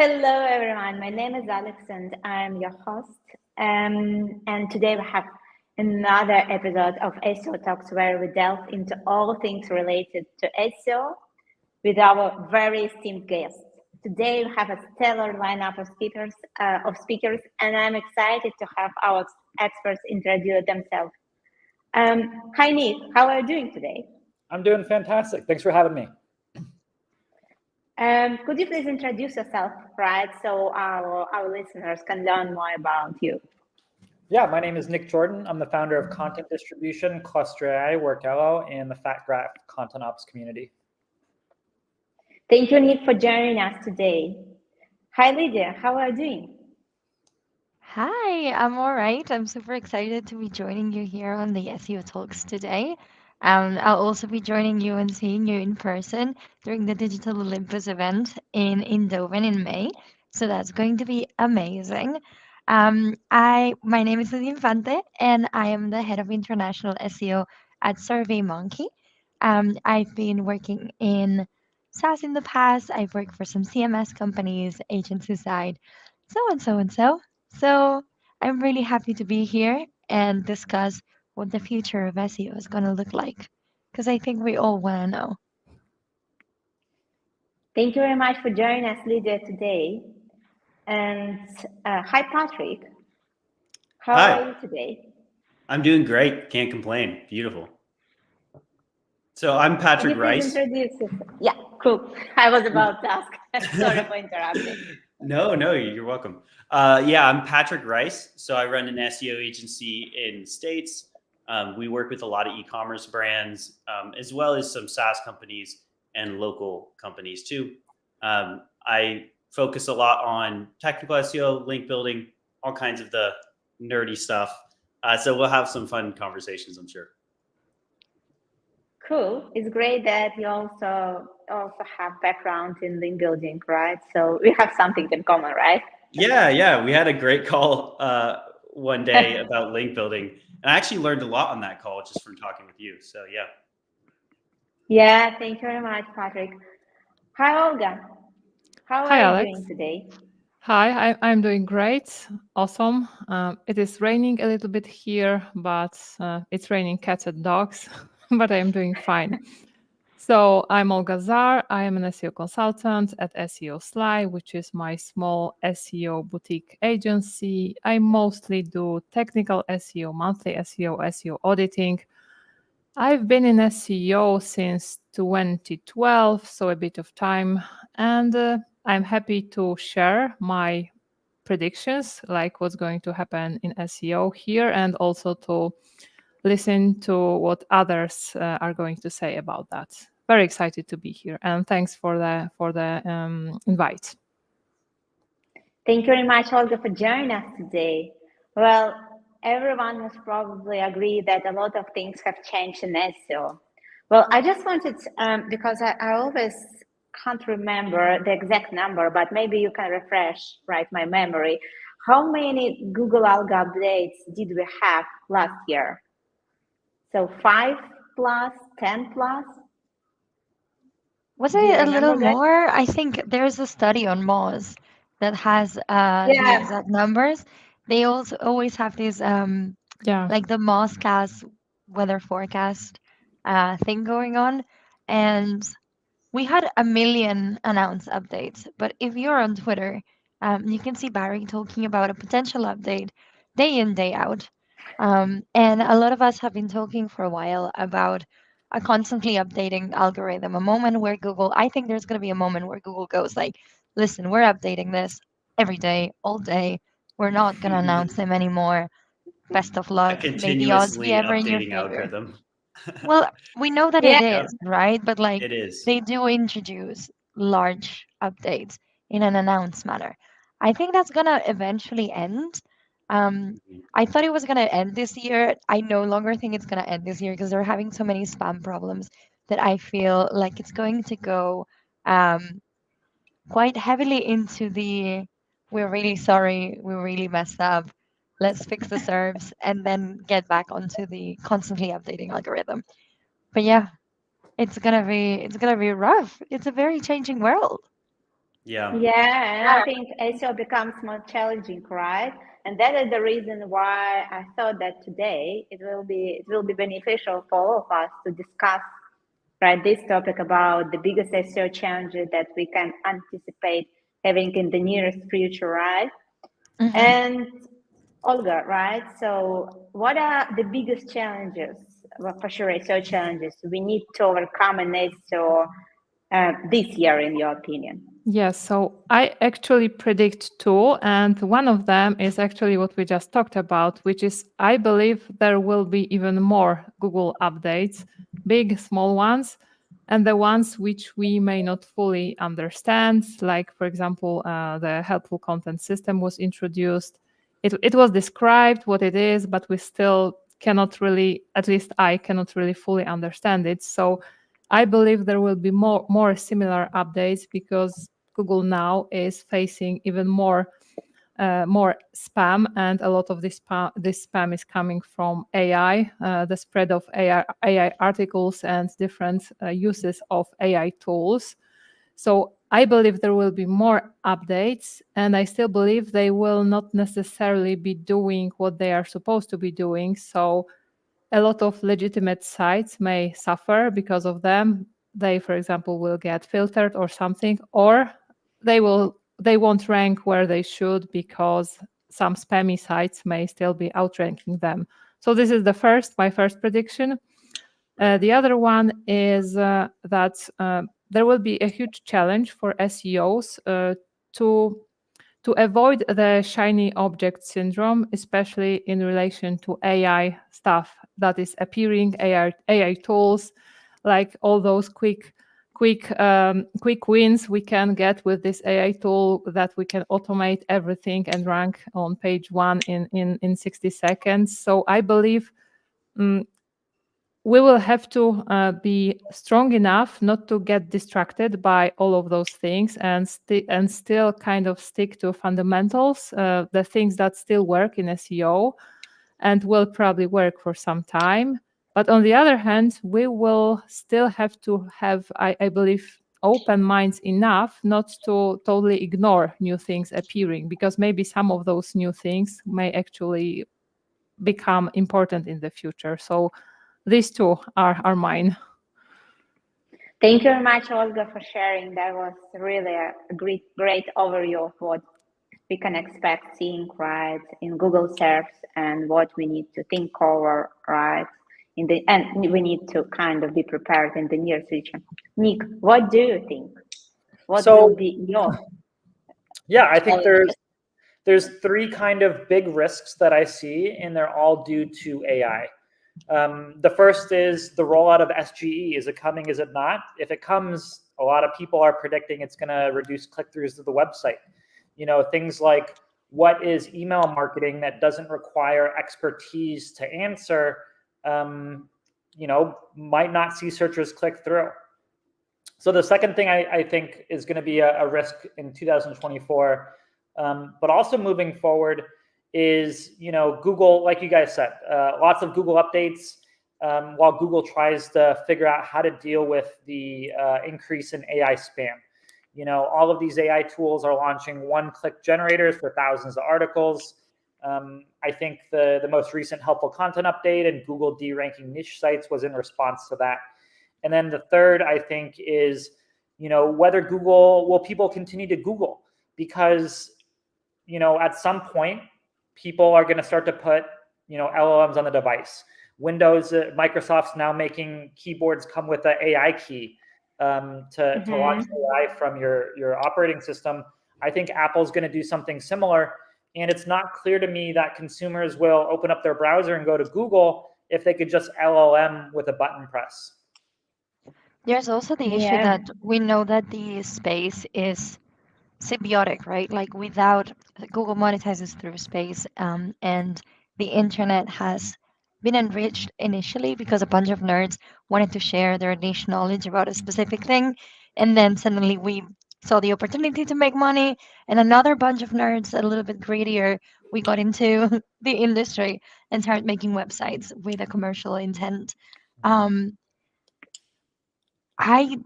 Hello, everyone. My name is Alex, and I'm your host. And today we have another episode of SEO Talks where we delve into all things related to SEO with our very esteemed guests. Today we have a stellar lineup of speakers, and I'm excited to have our experts introduce themselves. Hi, Nick. How are you doing today? I'm doing fantastic. Thanks for having me. Could you please introduce yourself, right, so our listeners can learn more about you? Yeah, my name is Nick Jordan. I'm the founder of Content Distribution, Cluster AI, Workello, and the Fat Graph Content Ops community. Thank you, Nick, for joining us today. Hi, Lidia. How are you doing? Hi, I'm all right. I'm super excited to be joining you here on the SEO Talks today. I'll also be joining you and seeing you in person during the Digital Olympus event in Eindhoven in May. So that's going to be amazing. My name is Lidia Infante, and I am the head of international SEO at SurveyMonkey. I've been working in SaaS in the past. I've worked for some CMS companies, agency side, so and so and so. So I'm really happy to be here and discuss what the future of SEO is going to look like, because I think we all want to know. Thank you very much for joining us, Lydia, today. And hi, Patrick. How are you today? I'm doing great. Can't complain. Beautiful. So I'm Patrick Rice. Yeah, cool. I was about to ask. Sorry for interrupting. No, you're welcome. I'm Patrick Rice. So I run an SEO agency in the States. We work with a lot of e-commerce brands, as well as some SaaS companies and local companies too. I focus a lot on technical SEO, link building, all kinds of the nerdy stuff. So we'll have some fun conversations, I'm sure. Cool. It's great that you also have background in link building, right? So we have something in common, right? Yeah. We had a great call one day about link building. And I actually learned a lot on that call just from talking with you. So yeah. Yeah, thank you very much, Patrick. Hi, Olga. How are you Alex. doing today? Hi, I'm doing great. Awesome. It is raining a little bit here, but it's raining cats and dogs, but I am doing fine. So I'm Olga Zar. I am an SEO consultant at SEO Sly, which is my small SEO boutique agency. I mostly do technical SEO, monthly SEO auditing. I've been in SEO since 2012, so a bit of time, and I'm happy to share my predictions, like what's going to happen in SEO here, and also to listen to what others are going to say about that. Very excited to be here, and thanks for the invite. Thank you very much, Olga, for joining us today. Well, everyone must probably agree that a lot of things have changed in SEO. Well, I just wanted, because I always can't remember the exact number, but maybe you can refresh, right, my memory. How many Google Alga updates did we have last year? So 5 plus, 10 plus? Was it a little more? I think there's a study on Moz that has the exact numbers. They also always have these like the Mozcast weather forecast thing going on, and we had 1 million announced updates. But if you're on Twitter, you can see Barry talking about a potential update day in, day out. And a lot of us have been talking for a while about a constantly updating algorithm, a moment where I think there's going to be a moment where Google goes like, listen, we're updating this every day, all day. We're not going to announce them anymore. Best of luck. May the odds be ever in your favor. Algorithm. Well, we know that it is, right? But like it is. They do introduce large updates in an announced manner. I think that's gonna eventually end. I thought it was gonna end this year. I no longer think it's gonna end this year because they're having so many spam problems that I feel like it's going to go quite heavily into the we're really sorry, we really messed up. Let's fix the serves and then get back onto the constantly updating algorithm. But yeah, it's gonna be rough. It's a very changing world. Yeah. Yeah, and I think SEO becomes more challenging, right? And that is the reason why I thought that today it will be beneficial for all of us to discuss, right, this topic about the biggest SEO challenges that we can anticipate having in the nearest future, right? Mhm. And Olga, right? So what are the biggest challenges, well, for sure, SEO challenges we need to overcome in SEO this year, in your opinion? Yes, so I actually predict two, and one of them is actually what we just talked about, which is I believe there will be even more Google updates, big, small ones, and the ones which we may not fully understand, like, for example, the helpful content system was introduced. It was described what it is, but we still cannot really, at least I cannot really fully understand it. So I believe there will be more similar updates because Google now is facing even more spam, and a lot of this spam is coming from AI, the spread of AI articles and different uses of AI tools. So I believe there will be more updates, and I still believe they will not necessarily be doing what they are supposed to be doing. So a lot of legitimate sites may suffer because of them. They, for example, will get filtered or something, or they won't rank where they should because some spammy sites may still be outranking them. So this is my first prediction. The other one is that there will be a huge challenge for SEOs to avoid the shiny object syndrome, especially in relation to AI stuff that is appearing, AI tools, like all those quick wins we can get with this AI tool, that we can automate everything and rank on page 1 in 60 seconds. So I believe we will have to be strong enough not to get distracted by all of those things, and still kind of stick to fundamentals, the things that still work in SEO and will probably work for some time. But on the other hand, we will still have to have, I believe, open minds enough not to totally ignore new things appearing, because maybe some of those new things may actually become important in the future. So these two are mine. Thank you very much, Olga, for sharing. That was really a great overview of what we can expect seeing, right, in Google search, and what we need to think over, right, and we need to kind of be prepared in the near future. Nick, what do you think? What will be your? Yeah, I think there's three kind of big risks that I see, and they're all due to AI. The first is the rollout of SGE. Is it coming? Is it not? If it comes, a lot of people are predicting it's going to reduce click-throughs to the website. You know, things like what is email marketing that doesn't require expertise to answer, you know, might not see searchers click through. So the second thing I think is going to be a risk in 2024, but also moving forward, is, you know, Google, like you guys said, lots of Google updates, while Google tries to figure out how to deal with the increase in AI spam. You know, all of these AI tools are launching one-click generators for thousands of articles. I think the most recent helpful content update and Google de-ranking niche sites was in response to that. And then the third, I think, is, you know, whether will people continue to Google? Because, you know, at some point, people are going to start to put, you know, LLMs on the device. Microsoft's now making keyboards come with an AI key to launch AI from your operating system. I think Apple's going to do something similar. And it's not clear to me that consumers will open up their browser and go to Google if they could just LLM with a button press. There's also the issue that we know that the space is symbiotic, right? Like without Google monetizes through space, and the internet has been enriched initially because a bunch of nerds wanted to share their niche knowledge about a specific thing, and then suddenly we saw the opportunity to make money, and another bunch of nerds, a little bit greedier, we got into the industry and started making websites with a commercial intent. I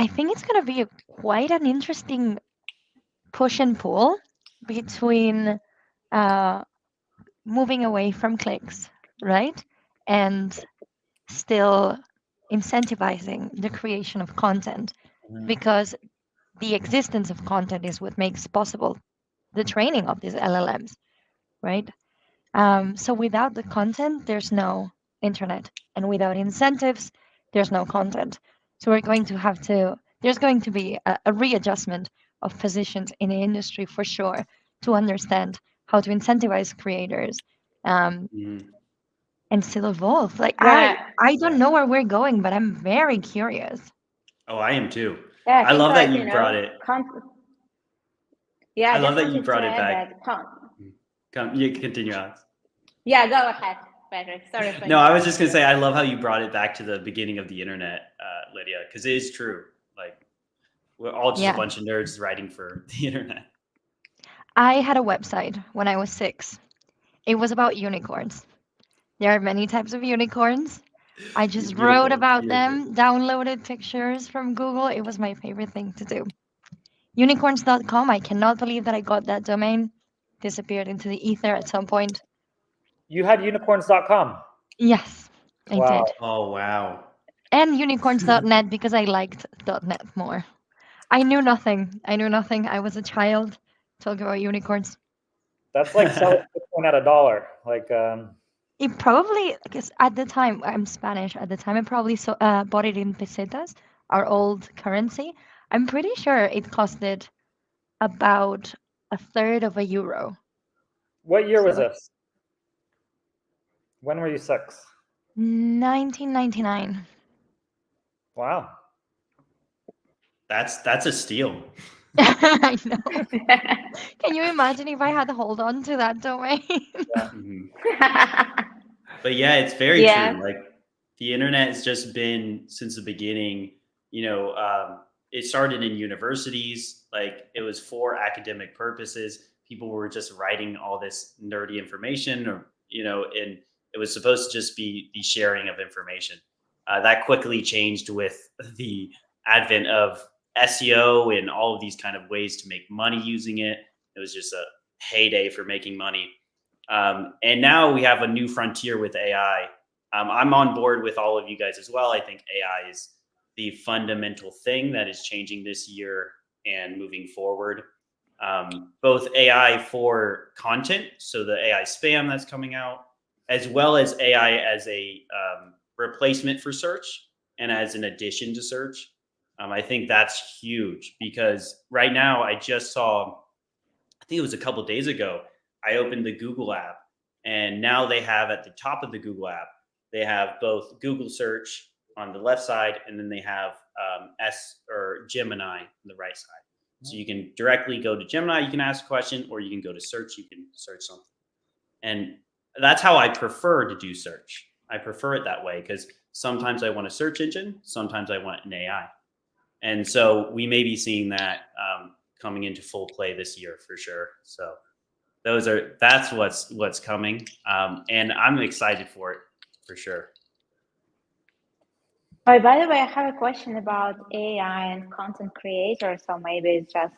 think it's going to be quite an interesting push and pull between moving away from clicks, right? And still incentivizing the creation of content, because the existence of content is what makes possible the training of these LLMs, right? So without the content, there's no internet, and without incentives, there's no content. So we're going to have to, there's going to be a readjustment of positions in the industry for sure, to understand how to incentivize creators, and still evolve. Like I don't know where we're going, but I'm very curious. Oh, I am too. Yeah, I love that you brought it. Yeah, I love that you brought it back. You continue, Alex. Yeah, go ahead, Patrick. Sorry. No, I was just gonna say I love how you brought it back to the beginning of the internet, Lidia, because it is true. Like we're all just a bunch of nerds writing for the internet. I had a website when I was 6. It was about unicorns. There are many types of unicorns. I just wrote about them, downloaded pictures from Google. It was my favorite thing to do. Unicorns.com, I cannot believe that I got that domain. Disappeared into the ether at some point. You had unicorns.com? Yes, I did. Oh, wow. And unicorns.net, because I liked .net more. I knew nothing. I was a child talking about unicorns. That's like selling Bitcoin at $1. Like, it probably, because at the time, I'm Spanish, at the time I probably bought it in pesetas, our old currency. I'm pretty sure it costed about €1/3. What year was this? When were you 6? 1999. Wow. That's a steal. I know. Can you imagine if I had to hold on to that domain? But yeah, it's very true. Like the internet has just been since the beginning. It started in universities. Like it was for academic purposes. People were just writing all this nerdy information, and it was supposed to just be the sharing of information. That quickly changed with the advent of SEO and all of these kind of ways to make money using it. It was just a heyday for making money. And now we have a new frontier with AI. I'm on board with all of you guys as well. I think AI is the fundamental thing that is changing this year and moving forward. Both AI for content, so the AI spam that's coming out, as well as AI as a replacement for search and as an addition to search. I think that's huge because right now I just saw, I think it was a couple of days ago, I opened the Google app and now they have at the top of the Google app, they have both Google search on the left side and then they have Gemini on the right side. So you can directly go to Gemini, you can ask a question, or you can go to search, you can search something. And that's how I prefer to do search. I prefer it that way because sometimes I want a search engine, sometimes I want an AI. And so we may be seeing that coming into full play this year for sure. So that's what's coming. And I'm excited for it for sure. Oh, by the way, I have a question about AI and content creators. So maybe it's just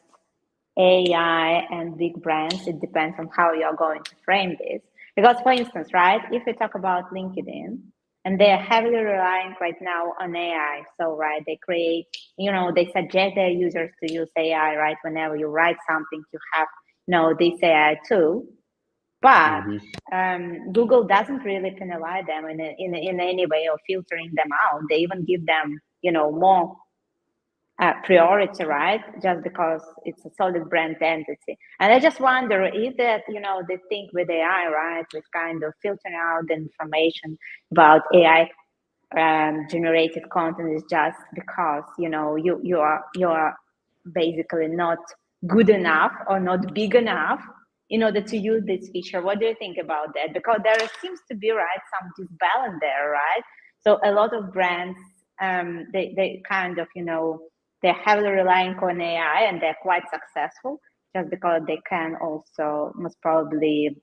AI and big brands. It depends on how you're going to frame this. Because for instance, right, if we talk about LinkedIn, and they're heavily relying right now on AI. So, right, they create, they suggest their users to use AI, right? Whenever you write something, you have, this AI too. But Google doesn't really penalize them in any way or filtering them out. They even give them, more priority, right? Just because it's a solid brand entity. And I just wonder if that, they think with AI, right, with kind of filtering out the information about AI generated content is just because, you are basically not good enough or not big enough in order to use this feature. What do you think about that? Because there seems to be, right, some disbalance there, right? So a lot of brands, they kind of, they're heavily relying on AI and they're quite successful just because they can also most probably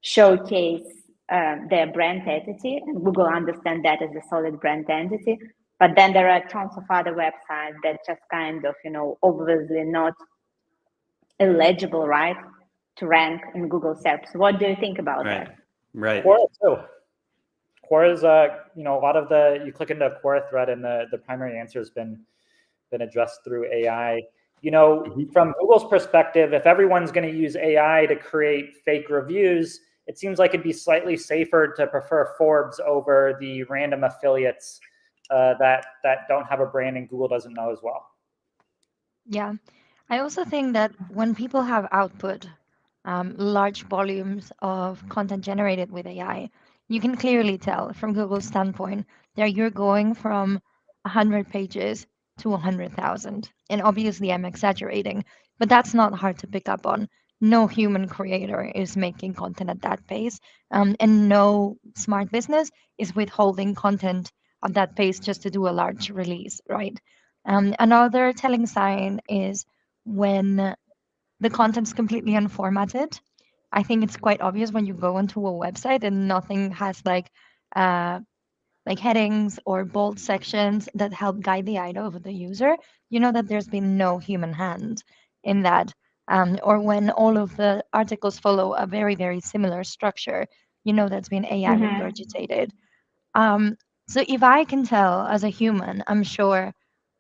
showcase their brand entity, and Google understand that as a solid brand entity. But then there are tons of other websites that just kind of, obviously not illegible, right, to rank in Google SERPs. What do you think about that? Right. Quora too. Quora is, you know, a lot of you click into a Quora thread and the primary answer has been addressed through AI. You know, from Google's perspective, if everyone's going to use AI to create fake reviews, it seems like it'd be slightly safer to prefer Forbes over the random affiliates that don't have a brand and Google doesn't know as well. Yeah, I also think that when people have output, large volumes of content generated with AI, you can clearly tell from Google's standpoint that you're going from 100 pages to 100,000. And obviously, I'm exaggerating, but that's not hard to pick up on. No human creator is making content at that pace, and no smart business is withholding content at that pace just to do a large release, right? Another telling sign is when the content's completely unformatted. I think it's quite obvious when you go onto a website and nothing has like headings or bold sections that help guide the eye of the user. You know that there's been no human hand in that. Or when all of the articles follow a very, very similar structure, you know that's been AI regurgitated. So if I can tell as a human, I'm sure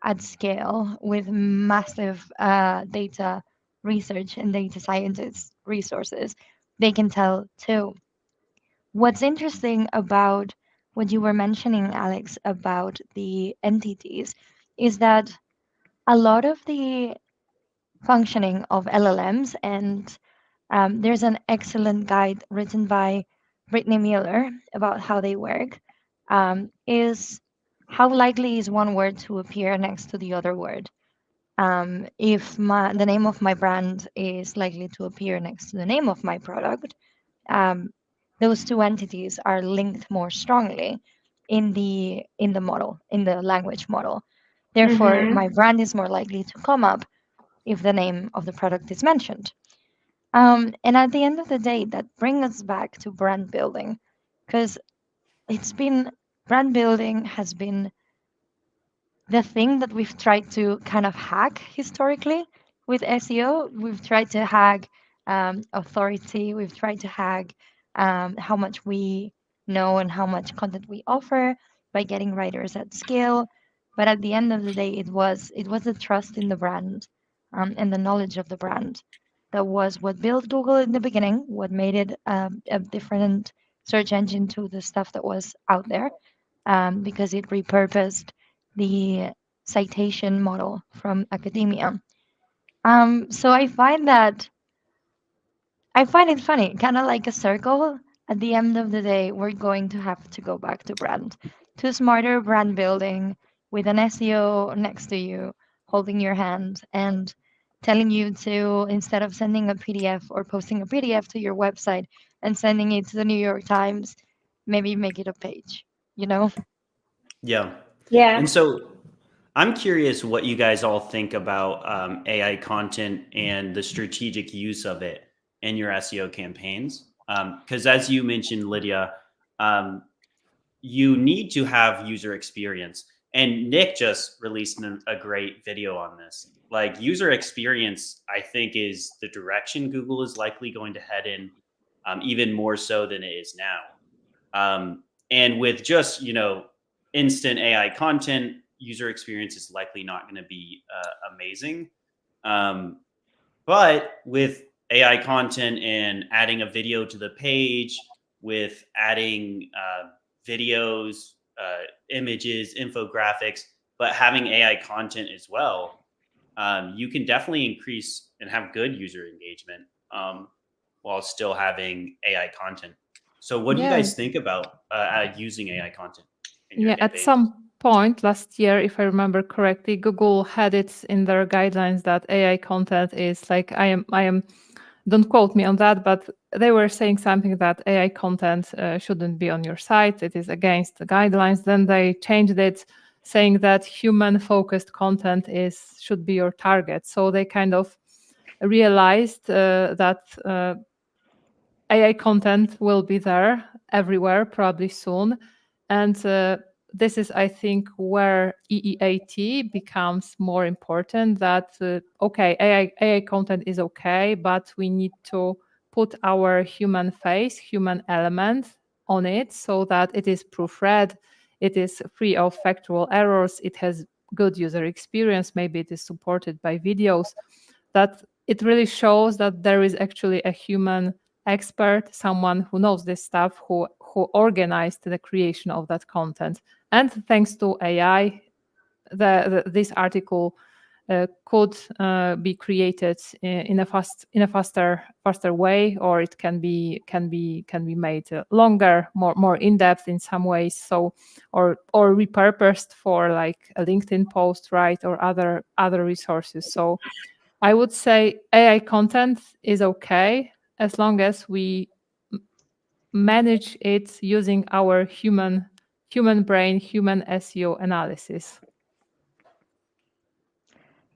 at scale with massive data research and data scientists resources, they can tell too. What's interesting about what you were mentioning, Alex, about the entities is that a lot of the functioning of LLMs, and there's an excellent guide written by Brittany Mueller about how they work, is how likely is one word to appear next to the other word. If the name of my brand is likely to appear next to the name of my product, those two entities are linked more strongly in the model, in the language model. Therefore, my brand is more likely to come up if the name of the product is mentioned. And at the end of the day, that brings us back to brand building, because brand building has been the thing that we've tried to kind of hack historically with SEO. We've tried to hack authority. We've tried to hack how much we know and how much content we offer by getting writers at scale. But at the end of the day, it was the trust in the brand and the knowledge of the brand that was what built Google in the beginning, what made it a different search engine to the stuff that was out there, because it repurposed the citation model from academia. So I find it funny, kind of like a circle. At the end of the day, we're going to have to go back to brand, to smarter brand building with an SEO next to you, holding your hand and telling you to, instead of sending a PDF or posting a PDF to your website and sending it to the New York Times, maybe make it a page, you know? Yeah. Yeah. And so I'm curious what you guys all think about AI content and the strategic use of it in your SEO campaigns. Because as you mentioned, Lidia, you need to have user experience. And Nick just released a great video on this. Like, user experience, I think, is the direction Google is likely going to head in, even more so than it is now. And with just, instant AI content, user experience is likely not going to be amazing. But with AI content and adding a video to the page, with adding videos, images, infographics, but having AI content as well, you can definitely increase and have good user engagement while still having AI content. So what do you guys think about using AI content in your campaigns? At some point last year, if I remember correctly, Google had it in their guidelines that AI content is like, I am, don't quote me on that, but they were saying something that AI content shouldn't be on your site. It is against the guidelines. Then they changed it, saying that human-focused content should be your target. So they kind of realized that AI content will be there everywhere, probably soon. And this is, I think, where EEAT becomes more important. That okay, AI content is okay, but we need to put our human face, human element on it, so that it is proofread, it is free of factual errors, it has good user experience, maybe it is supported by videos, that it really shows that there is actually a human expert, someone who knows this stuff, who organized the creation of that content. And thanks to AI, this article could be created in a faster way, or it can be made longer, more in depth in some ways. So, or repurposed for like a LinkedIn post, right, or other resources. So, I would say AI content is okay as long as we manage it using our human brain, human SEO analysis.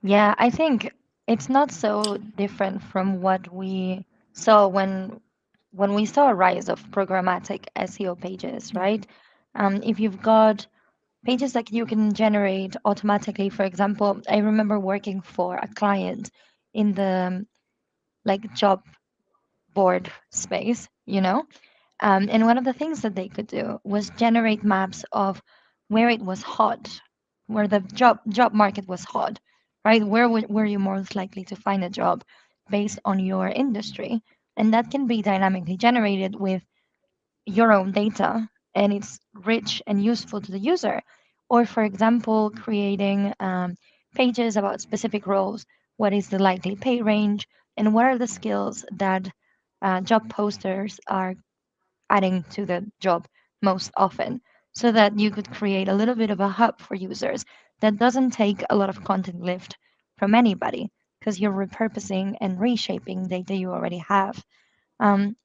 Yeah, I think it's not so different from what we saw when we saw a rise of programmatic SEO pages, right? If you've got pages that you can generate automatically, for example, I remember working for a client in the like job board space, and one of the things that they could do was generate maps of where it was hot, where the job market was hot, right? Were you most likely to find a job based on your industry? And that can be dynamically generated with your own data, and it's rich and useful to the user. Or, for example, creating pages about specific roles. What is the likely pay range, and what are the skills that job posters are adding to the job most often, so that you could create a little bit of a hub for users that doesn't take a lot of content lift from anybody, because you're repurposing and reshaping data you already have. Um,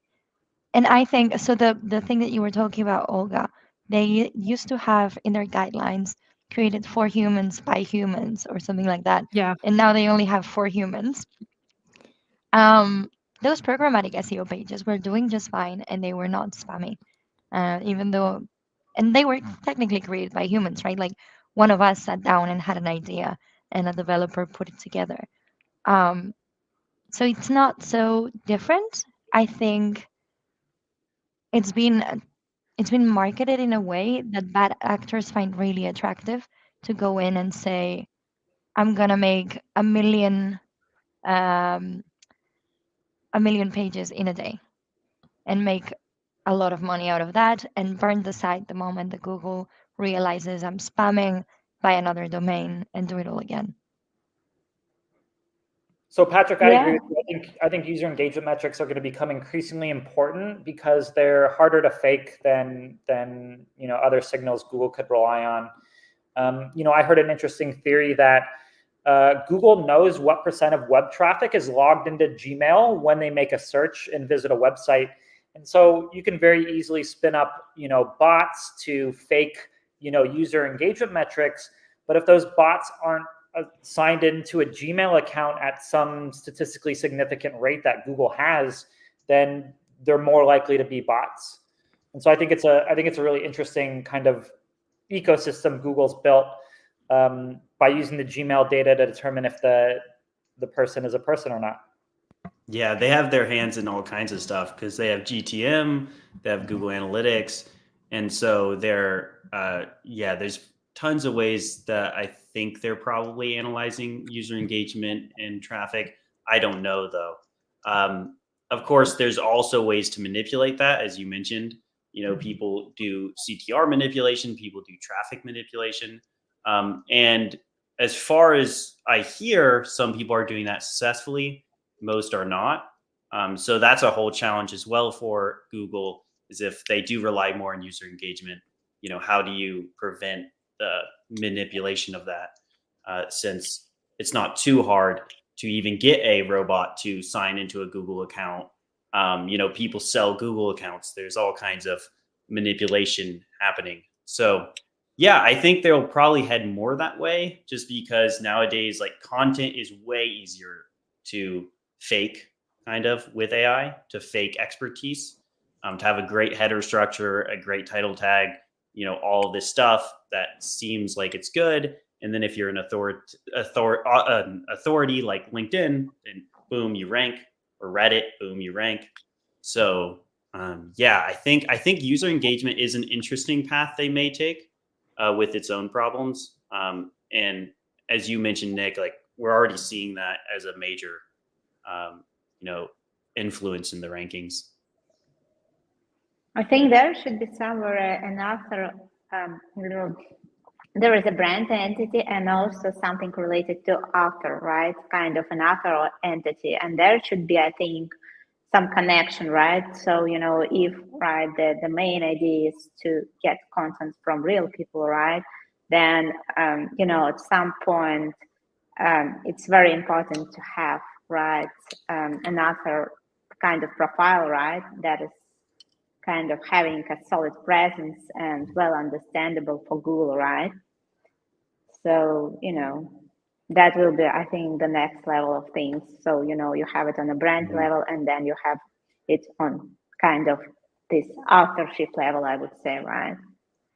and I think so. The thing that you were talking about, Olga, they used to have in their guidelines created for humans by humans or something like that. Yeah. And now they only have for humans. Those programmatic SEO pages were doing just fine, and they were not spammy, even though, and they were technically created by humans, right? Like one of us sat down and had an idea, and a developer put it together. So it's not so different. I think it's been marketed in a way that bad actors find really attractive, to go in and say, I'm gonna make a million pages in a day and make a lot of money out of that, and burn the site the moment that Google realizes I'm spamming, buy another domain, and do it all again. So Patrick, I agree with you. I think user engagement metrics are going to become increasingly important because they're harder to fake than other signals Google could rely on. I heard an interesting theory that Google knows what % of web traffic is logged into Gmail when they make a search and visit a website. And so you can very easily spin up, bots to fake, user engagement metrics. But if those bots aren't signed into a Gmail account at some statistically significant rate that Google has, then they're more likely to be bots. And so I think it's a really interesting kind of ecosystem Google's built by using the Gmail data to determine if the person is a person or not. Yeah, they have their hands in all kinds of stuff because they have GTM, they have Google Analytics, and so there's tons of ways that I think they're probably analyzing user engagement and traffic. I don't know though. Of course, there's also ways to manipulate that, as you mentioned. People do CTR manipulation, people do traffic manipulation, and as far as I hear, some people are doing that successfully. Most are not. So that's a whole challenge as well for Google, is if they do rely more on user engagement, how do you prevent the manipulation of that? Since it's not too hard to even get a robot to sign into a Google account. People sell Google accounts. There's all kinds of manipulation happening. So yeah, I think they'll probably head more that way, just because nowadays, like, content is way easier to fake, kind of, with AI, to fake expertise, to have a great header structure, a great title tag, all this stuff that seems like it's good. And then if you're an authority like LinkedIn, then boom, you rank, or Reddit, boom, you rank. So I think user engagement is an interesting path they may take with its own problems. And as you mentioned, Nick, like we're already seeing that as a major, influence in the rankings. I think there should be somewhere another, there is a brand entity and also something related to author, right? Kind of an author entity. And there should be, I think, some connection, right? So, if, right, the main idea is to get content from real people, right? Then, at some point, it's very important to have, right, another kind of profile, right? That is kind of having a solid presence and well understandable for Google, right? So, that will be, I think, the next level of things. So, you have it on a brand level, and then you have it on kind of this authorship level, I would say, right?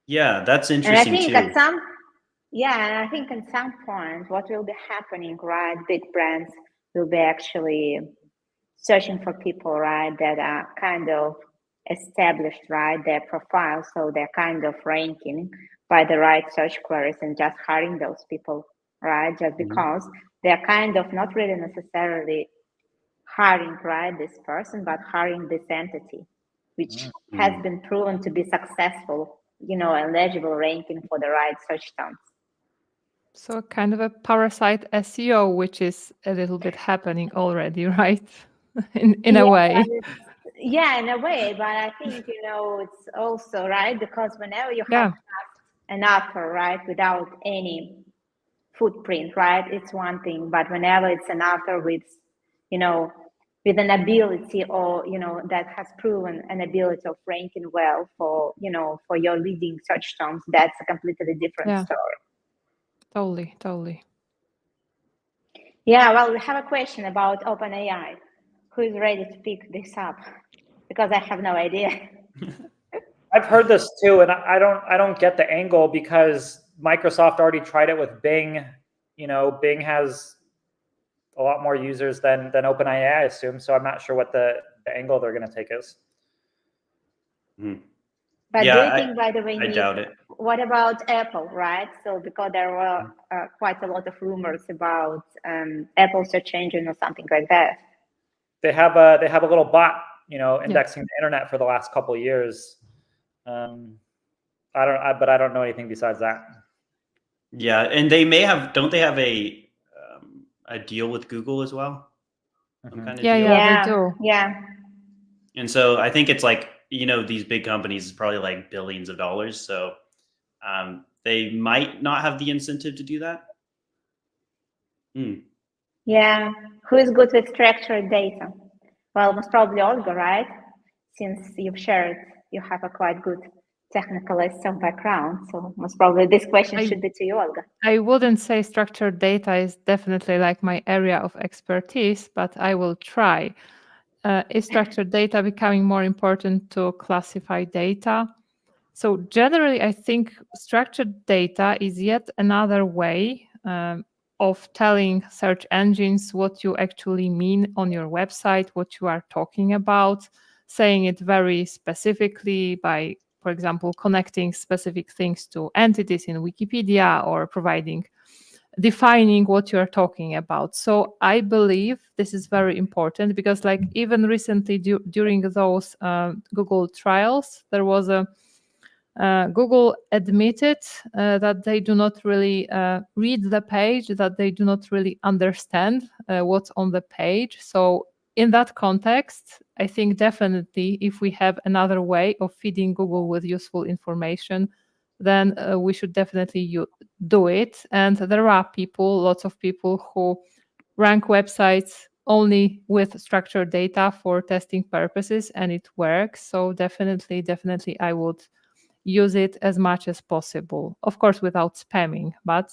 Yeah, that's interesting. And I think too. at some point, what will be happening, right? Big brands will be actually searching for people, right, that are kind of established, right, their profile, so they're kind of ranking by the right search queries and just hiring those people, right, just because they're kind of not really necessarily hiring, right, this person, but hiring this entity, which has been proven to be successful, eligible ranking for the right search terms. So kind of a parasite SEO, which is a little bit happening already, right? in a way. Yeah, in a way, but I think, it's also, right, because whenever you have an author, right, without any footprint, right, it's one thing, but whenever it's an author with, with an ability or, that has proven an ability of ranking well for, for your leading search terms, that's a completely different story. Totally. Yeah, well, we have a question about OpenAI. Who is ready to pick this up? Because I have no idea. I've heard this too, and I don't get the angle, because Microsoft already tried it with Bing. Bing has a lot more users than OpenAI, I assume. So I'm not sure what the angle they're going to take is. But do you think, by the way, I doubt it. What about Apple, right? So because there were quite a lot of rumors about Apple search engine or something like that. They have a little bot, indexing the internet for the last couple of years. I don't know anything besides that. Yeah, and they may have. Don't they have a deal with Google as well? Some kind of deal? They do. Yeah. And so I think it's like, these big companies is probably like billions of dollars. So they might not have the incentive to do that. Yeah. Who is good with structured data? Well, most probably Olga, right? Since you've shared, you have a quite good technical SEO background. So most probably this question should be to you, Olga. I wouldn't say structured data is definitely like my area of expertise, but I will try. Is structured data becoming more important to classify data? So generally, I think structured data is yet another way of telling search engines what you actually mean on your website, what you are talking about, saying it very specifically by, for example, connecting specific things to entities in Wikipedia or defining what you're talking about. So I believe this is very important, because like even recently during those Google trials, there was Google admitted that they do not really read the page, that they do not really understand what's on the page. So in that context, I think definitely if we have another way of feeding Google with useful information, then we should definitely do it. And there are lots of people who rank websites only with structured data for testing purposes, and it works. So definitely I would use it as much as possible. Of course, without spamming, but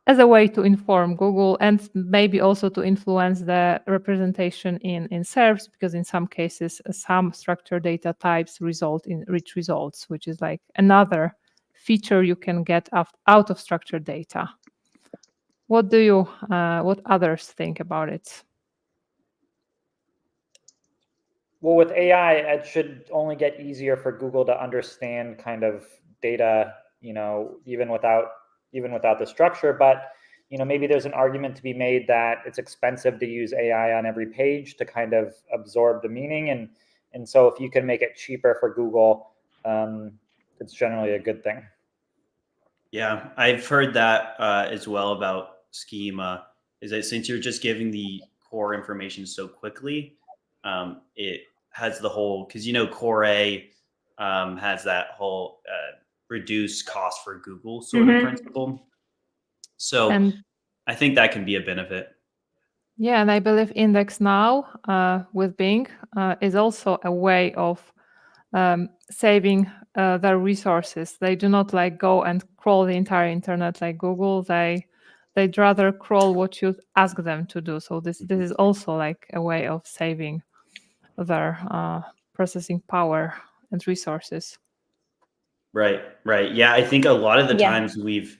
as a way to inform Google and maybe also to influence the representation in SERPs, because in some cases, some structured data types result in rich results, which is like another feature you can get out of structured data. What others think about it? Well, with AI, it should only get easier for Google to understand kind of data, even without the structure. But maybe there's an argument to be made that it's expensive to use AI on every page to kind of absorb the meaning, and so if you can make it cheaper for Google, it's generally a good thing. Yeah, I've heard that as well about schema. Is that since you're just giving the core information so quickly, it has the whole, because core A has that whole reduce cost for Google sort of principle. So I think that can be a benefit. Yeah, and I believe Index Now with Bing is also a way of saving their resources. They do not like go and crawl the entire internet like Google. They'd rather crawl what you ask them to do. So this is also like a way of saving their processing power and resources. Right. Yeah, I think a lot of the times we've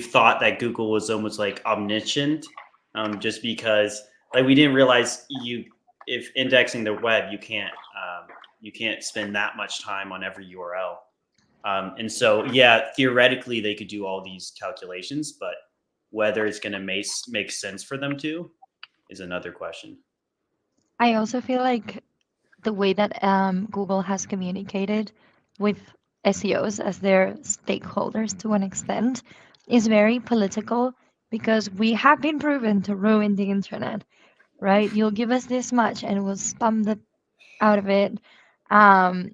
thought that Google was almost like omniscient, just because like we didn't realize if indexing the web, you can't spend that much time on every URL. And so, yeah, theoretically they could do all these calculations, but whether it's going to make sense for them to is another question. I also feel like the way that Google has communicated with SEOs as their stakeholders to an extent is very political, because we have been proven to ruin the internet, right? You'll give us this much and we'll spam the out of it. And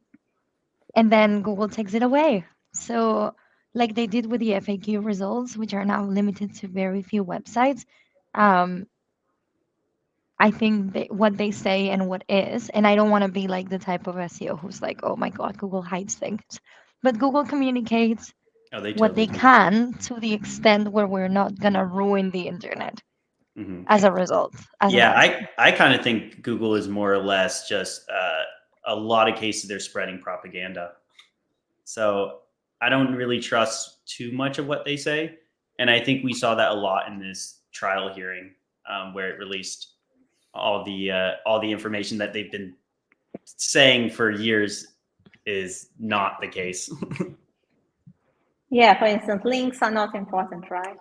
then Google takes it away. So, like they did with the FAQ results, which are now limited to very few websites, I think what they say and what is, and I don't want to be like the type of SEO who's like, oh my God, Google hides things. But Google communicates what they can to the extent where we're not going to ruin the internet as a result. I kind of think Google is more or less just a lot of cases they're spreading propaganda. So I don't really trust too much of what they say. And I think we saw that a lot in this trial hearing where it released all the information that they've been saying for years is not the case. Yeah, for instance, links are not important, right?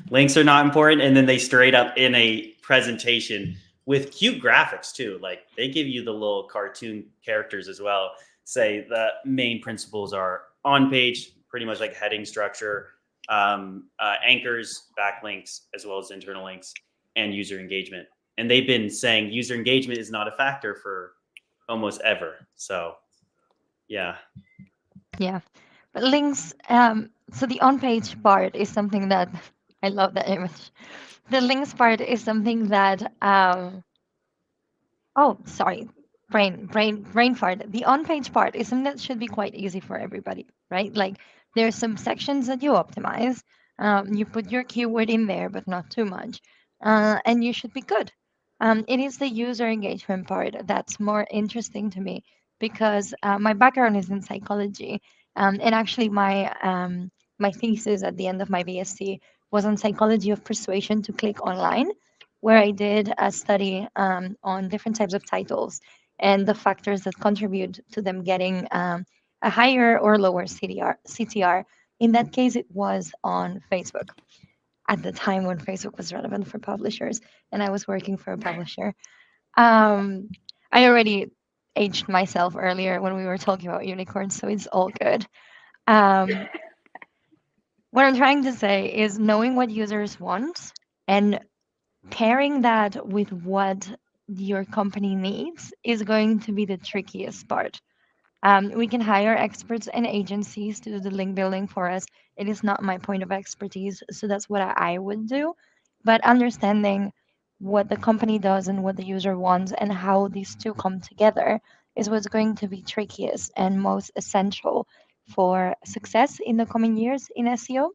Links are not important, and then they straight up in a presentation with cute graphics too. Like they give you the little cartoon characters as well. Say the main principles are on page, pretty much like heading structure, anchors, backlinks, as well as internal links, and user engagement. And they've been saying user engagement is not a factor for almost ever. So, yeah. Yeah. But links, so the on-page part is something that, I love that image. The links part is something that, brain fart. The on-page part is something that should be quite easy for everybody, right? Like there's some sections that you optimize. You put your keyword in there, but not too much. And you should be good. It is the user engagement part that's more interesting to me, because my background is in psychology. And actually my thesis at the end of my BSc was on psychology of persuasion to click online, where I did a study on different types of titles and the factors that contribute to them getting a higher or lower CTR. In that case, it was on Facebook at the time when Facebook was relevant for publishers, and I was working for a publisher. I already aged myself earlier when we were talking about unicorns, so it's all good. What I'm trying to say is knowing what users want and pairing that with what your company needs is going to be the trickiest part. We can hire experts and agencies to do the link building for us. It is not my point of expertise, so that's what I would do. But understanding what the company does and what the user wants and how these two come together is what's going to be trickiest and most essential for success in the coming years in SEO.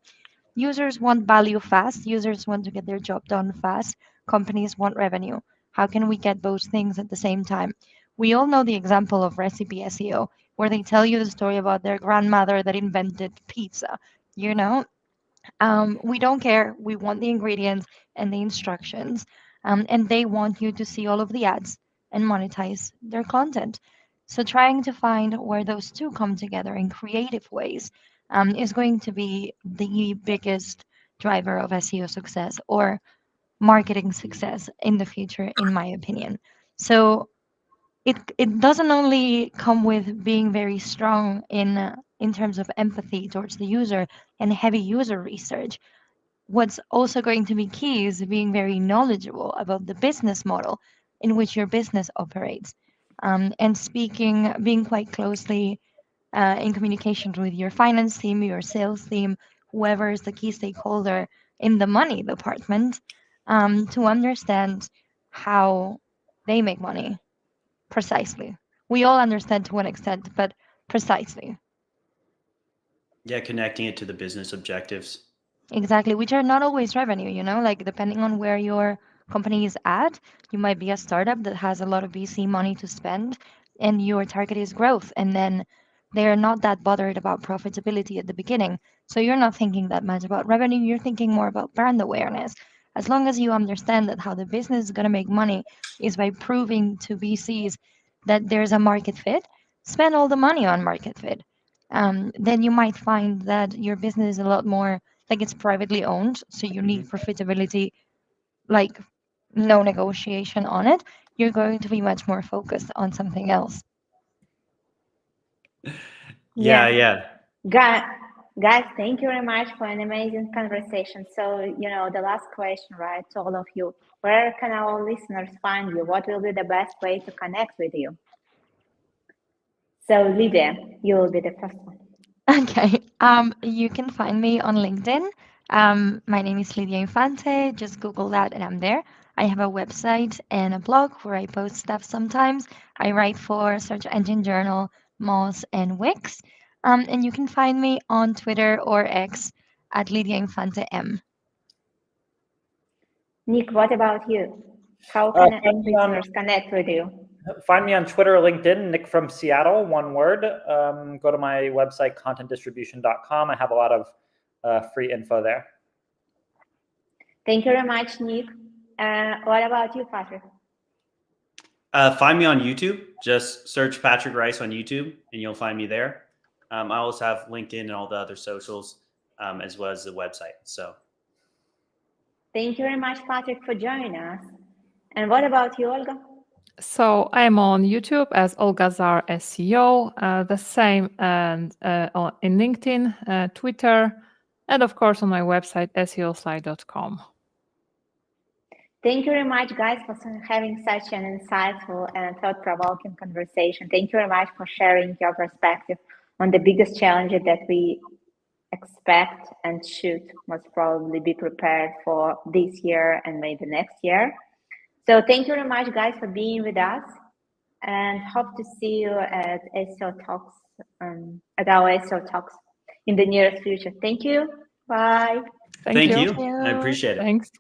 Users want value fast. Users want to get their job done fast. Companies want revenue. How can we get both things at the same time? We all know the example of recipe SEO, where they tell you the story about their grandmother that invented pizza. You know, we don't care. We want the ingredients and the instructions, and they want you to see all of the ads and monetize their content. So trying to find where those two come together in creative ways is going to be the biggest driver of SEO success or marketing success in the future, in my opinion. So it doesn't only come with being very strong in terms of empathy towards the user and heavy user research. What's also going to be key is being very knowledgeable about the business model in which your business operates, and being quite closely in communication with your finance team, your sales team, whoever is the key stakeholder in the money department, to understand how they make money precisely. We all understand to one extent, but precisely. Yeah, connecting it to the business objectives. Exactly, which are not always revenue, you know, like depending on where your company is at, you might be a startup that has a lot of VC money to spend and your target is growth. And then they're not that bothered about profitability at the beginning. So you're not thinking that much about revenue, you're thinking more about brand awareness. As long as you understand that how the business is going to make money is by proving to VCs that there's a market fit, spend all the money on market fit. Then you might find that your business is a lot more like it's privately owned, so you need profitability, like no negotiation on it. You're going to be much more focused on something else. Yeah. Guys, thank you very much for an amazing conversation. So, the last question, right, to all of you, where can our listeners find you? What will be the best way to connect with you? So, Lidia, you will be the first one. Okay. You can find me on LinkedIn. My name is Lidia Infante. Just Google that and I'm there. I have a website and a blog where I post stuff sometimes. I write for Search Engine Journal, Moz, and Wix. And you can find me on Twitter or X at Lidia Infante M. Nick, what about you? How can listeners connect with you? Find me on Twitter or LinkedIn, Nick from Seattle, one word. Go to my website, contentdistribution.com. I have a lot of free info there. Thank you very much, Nick. What about you, Patrick? Find me on YouTube. Just search Patrick Rice on YouTube and you'll find me there. I also have LinkedIn and all the other socials, as well as the website. So thank you very much, Patrick, for joining us. And what about you, Olga? So I'm on YouTube as Olga Zar SEO, the same and in LinkedIn, Twitter, and of course on my website, seoslide.com. Thank you very much, guys, for having such an insightful and thought-provoking conversation. Thank you very much for sharing your perspective on the biggest challenges that we expect and should most probably be prepared for this year and maybe next year. So thank you very much, guys, for being with us, and hope to see you at SEO Talks, at our SEO Talks in the nearest future. Thank you. Bye. Thank you. I appreciate it. Thanks.